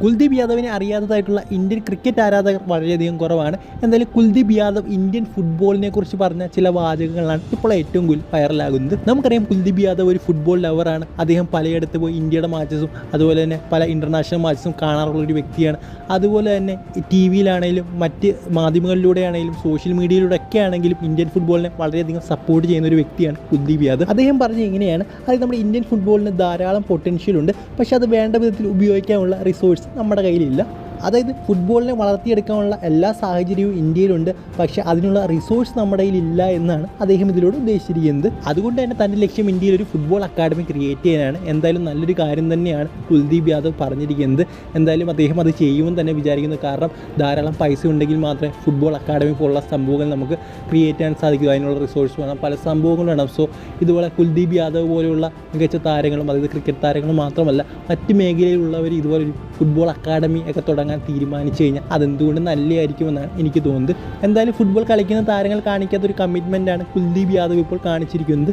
Kuldeep യാദവിനെ അറിയാത്തതായിട്ടുള്ള Indian cricket ആരാധകർ വളരെയധികം കുറവാണ്. എന്തായാലും കുൽദീപ് യാദവ് ഇന്ത്യൻ ഫുട്ബോളിനെ കുറിച്ച് പറഞ്ഞ ചില വാചകങ്ങളാണ് ഇപ്പോൾ ഏറ്റവും കൂടുതൽ വൈറലാകുന്നത്. നമുക്കറിയാം കുൽദീപ് യാദവ് ഒരു ഫുട്ബോൾ ലവറാണ്. അദ്ദേഹം പലയിടത്ത് പോയി ഇന്ത്യയുടെ മാച്ചസും അതുപോലെ തന്നെ പല ഇൻ്റർനാഷണൽ മാച്ചസും കാണാറുള്ളൊരു വ്യക്തിയാണ്. അതുപോലെ തന്നെ ടി വിയിലാണെങ്കിലും മറ്റ് മാധ്യമങ്ങളിലൂടെയാണെങ്കിലും സോഷ്യൽ മീഡിയയിലൂടെ ഒക്കെ ആണെങ്കിലും ഇന്ത്യൻ ഫുട്ബോളിനെ വളരെയധികം സപ്പോർട്ട് ചെയ്യുന്ന ഒരു വ്യക്തിയാണ് കുൽദീപ് യാദവ്. അദ്ദേഹം പറഞ്ഞ ഇങ്ങനെയാണ്, അതായത് നമ്മുടെ ഇന്ത്യൻ ഫുട്ബോളിന് ധാരാളം പൊട്ടൻഷ്യൽ ഉണ്ട്, പക്ഷേ അത് വേണ്ട വിധത്തിൽ ഉപയോഗിക്കാനുള്ള റിസോഴ്സ് നമ്മുടെ കയ്യിലില്ല. അതായത് ഫുട്ബോളിനെ വളർത്തിയെടുക്കാനുള്ള എല്ലാ സാഹചര്യവും ഇന്ത്യയിലുണ്ട്, പക്ഷേ അതിനുള്ള റിസോഴ്സ് നമ്മുടെ കയ്യിലില്ല എന്നാണ് അദ്ദേഹം ഇതിലൂടെ ഉദ്ദേശിച്ചിരിക്കുന്നത്. അതുകൊണ്ട് തന്നെ തൻ്റെ ലക്ഷ്യം ഇന്ത്യയിൽ ഒരു ഫുട്ബോൾ അക്കാഡമി ക്രിയേറ്റ് ചെയ്യാനാണ്. എന്തായാലും നല്ലൊരു കാര്യം തന്നെയാണ് കുൽദീപ് യാദവ് പറഞ്ഞിരിക്കുന്നത്. എന്തായാലും അദ്ദേഹം അത് ചെയ്യുമെന്ന് തന്നെ വിചാരിക്കുന്നു. കാരണം ധാരാളം പൈസ ഉണ്ടെങ്കിൽ മാത്രമേ ഫുട്ബോൾ അക്കാഡമി പോലുള്ള സംഭവങ്ങൾ നമുക്ക് ക്രിയേറ്റ് ചെയ്യാൻ സാധിക്കൂ. അതിനുള്ള റിസോഴ്സ് വേണം, പല സംഭവങ്ങളും വേണം. സോ ഇതുപോലെ കുൽദീപ് യാദവ് പോലെയുള്ള മികച്ച താരങ്ങളും, അതായത് ക്രിക്കറ്റ് താരങ്ങളും മാത്രമല്ല മറ്റ് മേഖലയിലുള്ളവർ ഇതുപോലെ ഒരു ഫുട്ബോൾ അക്കാഡമി ഒക്കെ തുടങ്ങാൻ തീരുമാനിച്ചു കഴിഞ്ഞാൽ അതെന്തുകൊണ്ട് നല്ലതായിരിക്കുമെന്നാണ് എനിക്ക് തോന്നുന്നത്. എന്തായാലും ഫുട്ബോൾ കളിക്കുന്ന താരങ്ങൾ കാണിക്കാത്തൊരു കമ്മിറ്റ്മെൻറ്റാണ് കുൽദീപ് യാദവ് ഇപ്പോൾ കാണിച്ചിരിക്കുന്നത്.